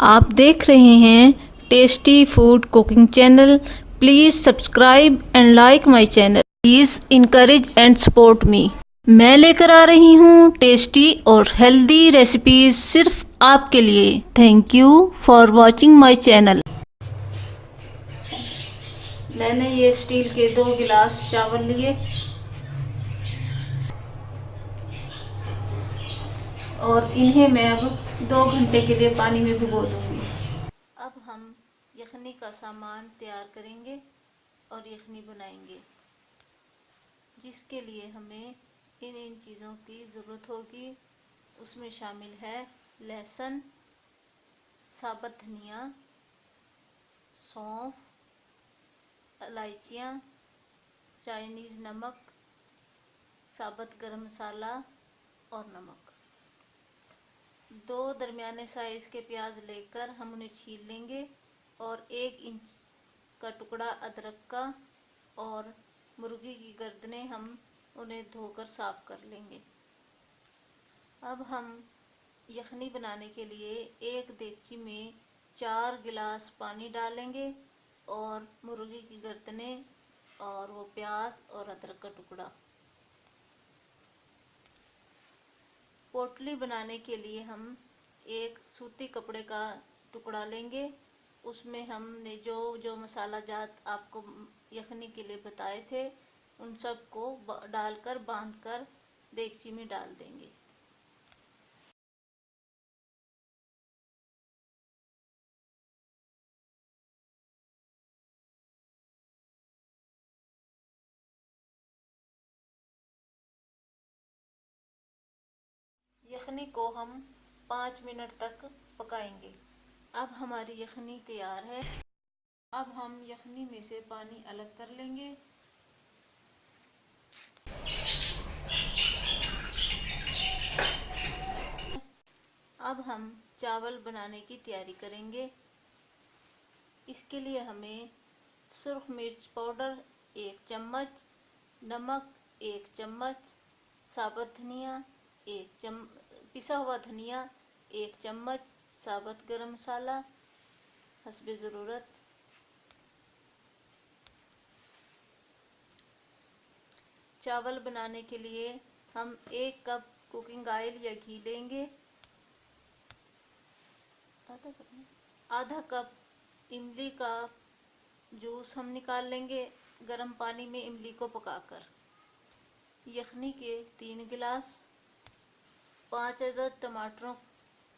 आप देख रहे हैं tasty food cooking channel. Please subscribe and like my channel. Please encourage and support me. मैं लेकर आ रही हूँ टेस्टी और हेल्दी रेसिपीज सिर्फ आपके लिए। Thank you for watching my channel. मैंने ये स्टील के 2 गिलास चावल लिए और इन्हें मैं अब 2 घंटे के लिए पानी में भिगो दूंगी। अब हम यखनी का सामान तैयार करेंगे और यखनी बनाएंगे, जिसके लिए हमें इन चीज़ों की ज़रूरत होगी। उसमें शामिल है लहसुन, साबुत धनिया, सौंफ, इलायचियाँ, चाइनीज़ नमक, साबुत गरम मसाला और नमक। 2 दरमियाने साइज़ के प्याज लेकर हम उन्हें छील लेंगे और 1 इंच का टुकड़ा अदरक का और मुर्गी की गर्दनें हम उन्हें धोकर साफ कर लेंगे। अब हम यखनी बनाने के लिए एक देगची में 4 गिलास पानी डालेंगे और मुर्गी की गर्दनें और वो प्याज और अदरक का टुकड़ा। पोटली बनाने के लिए हम एक सूती कपड़े का टुकड़ा लेंगे। उसमें हमने जो मसाला जात आपको यखनी के लिए बताए थे उन सब को डालकर बांधकर देगची में डाल देंगे। यखनी को हम 5 मिनट तक पकाएंगे। अब हमारी यखनी तैयार है। अब हम यखनी में से पानी अलग कर लेंगे। अब हम चावल बनाने की तैयारी करेंगे। इसके लिए हमें सुर्ख मिर्च पाउडर 1 चम्मच, नमक 1 चम्मच, साबुत धनिया पिसा हुआ धनिया 1 चम्मच, साबुत गरम मसाला हस्बे ज़रूरत। चावल बनाने के लिए हम 1 कप कुकिंग ऑयल या घी लेंगे। आधा कप इमली का जूस हम निकाल लेंगे गर्म पानी में इमली को पकाकर। यखनी के 3 गिलास, 5 अदद टमाटरों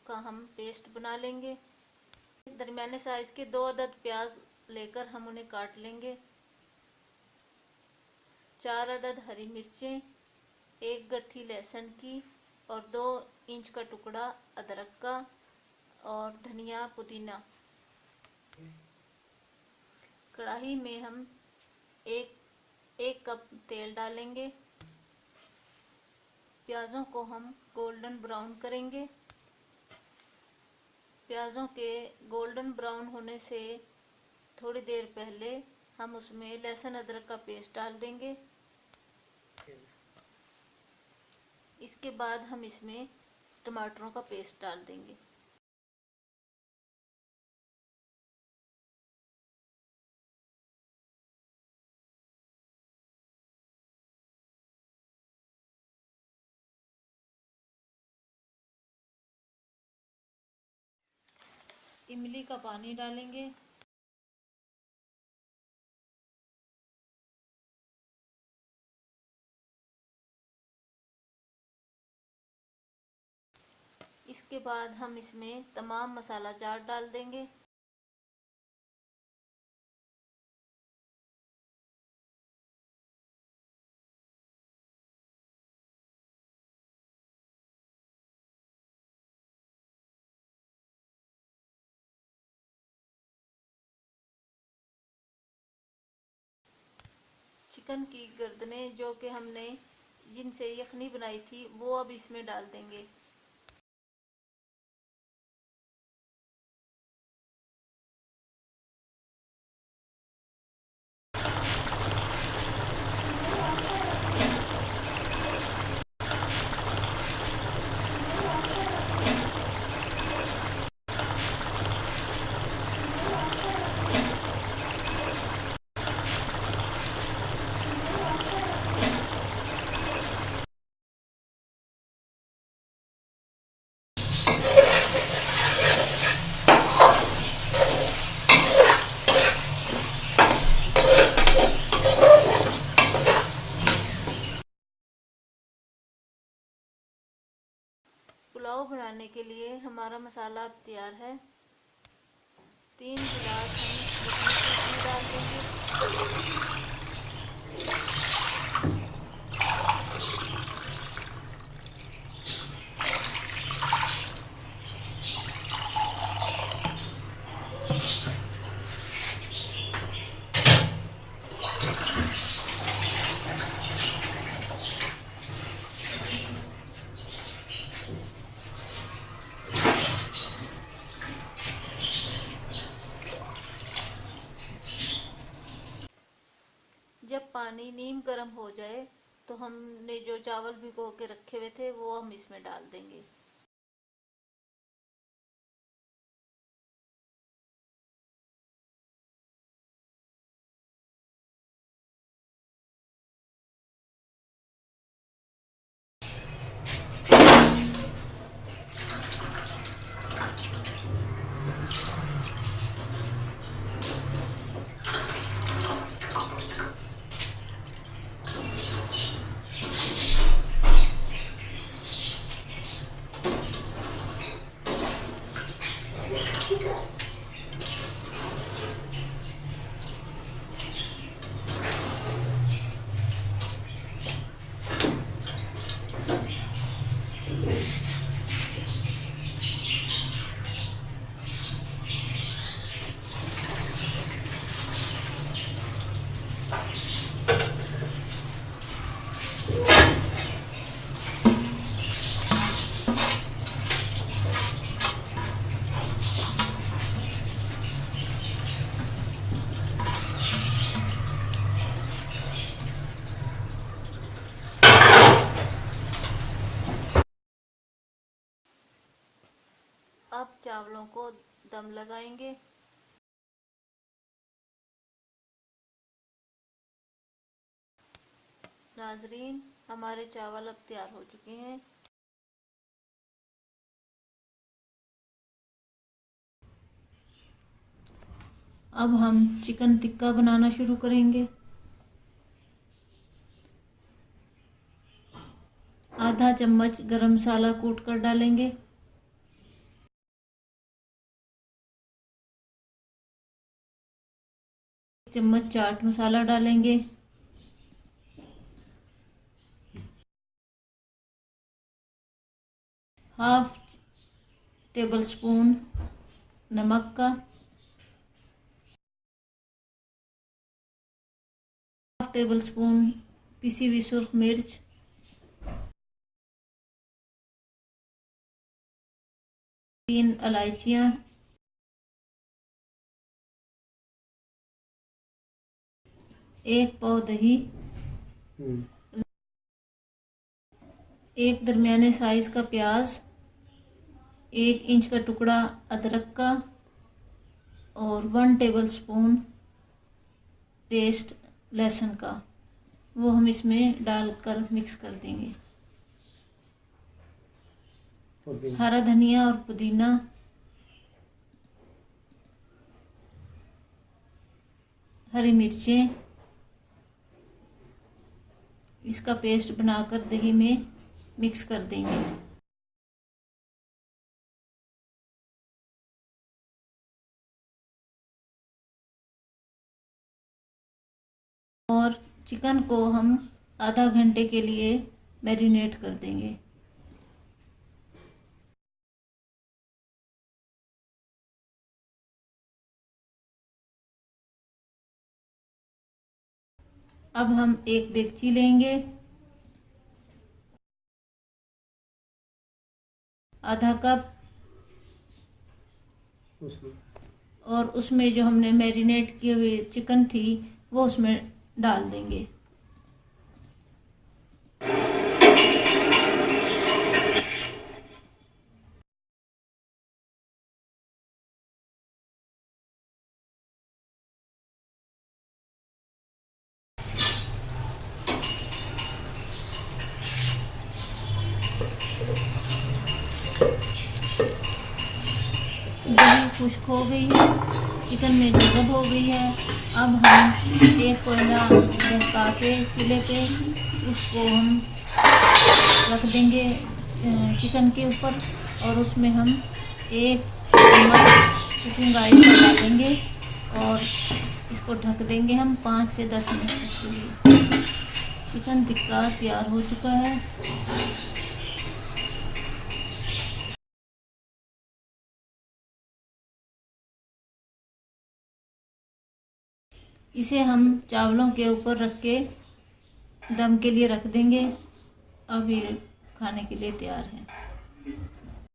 का हम पेस्ट बना लेंगे। दरमियाने साइज़ के 2 अदद प्याज लेकर हम उन्हें काट लेंगे। 4 अदद हरी मिर्चें, 1 गट्ठी लहसुन की और 2 इंच का टुकड़ा अदरक का और धनिया पुदीना। कढ़ाई में हम एक कप तेल डालेंगे। प्याज़ों को हम गोल्डन ब्राउन करेंगे। प्याज़ों के गोल्डन ब्राउन होने से थोड़ी देर पहले हम उसमें लहसुन अदरक का पेस्ट डाल देंगे। इसके बाद हम इसमें टमाटरों का पेस्ट डाल देंगे। इमली का पानी डालेंगे। इसके बाद हम इसमें तमाम मसाला जार डाल देंगे। चिकन की गर्दनें जो कि हमने जिनसे यखनी बनाई थी वो अब इसमें डाल देंगे। के लिए हमारा मसाला अब तैयार है। 3 गिलास हम इसमें डाल देंगे। जब पानी नीम गर्म हो जाए तो हमने जो चावल भिगो के रखे हुए थे वो हम इसमें डाल देंगे। अब चावलों को दम लगाएंगे। नाजरीन, हमारे चावल अब तैयार हो चुके हैं। अब हम चिकन टिक्का बनाना शुरू करेंगे। आधा चम्मच गरम मसाला कूट कर डालेंगे। चम्मच चाट मसाला डालेंगे। हाफ टेबल स्पून नमक का, हाफ टेबल स्पून पिसी हुई सुर्ख मिर्च, 3 इलायचियाँ, 1 पाव दही, 1 दरमियाने साइज का प्याज, 1 इंच का टुकड़ा अदरक का और 1 टेबल स्पून पेस्ट लहसुन का, वो हम इसमें डालकर मिक्स कर देंगे। हरा धनिया और पुदीना, हरी मिर्चें, इसका पेस्ट बनाकर दही में मिक्स कर देंगे। और चिकन को हम आधा घंटे के लिए मैरिनेट कर देंगे। अब हम एक देगची लेंगे, आधा कप, और उसमें जो हमने मैरिनेट किए हुए चिकन थी वो उसमें डाल देंगे। दही खुश्क हो गई है, चिकन में जगब हो गई है। अब हम एक कोयला दहका के चूल्हे पे उसको हम रख देंगे चिकन के ऊपर। और उसमें हम 1 चम्मच कुकिंग ऑयल डालेंगे और इसको ढक देंगे हम 5 से 10 मिनट तक के लिए। चिकन टिक्का तैयार हो चुका है। इसे हम चावलों के ऊपर रख के दम के लिए रख देंगे। अब ये खाने के लिए तैयार है।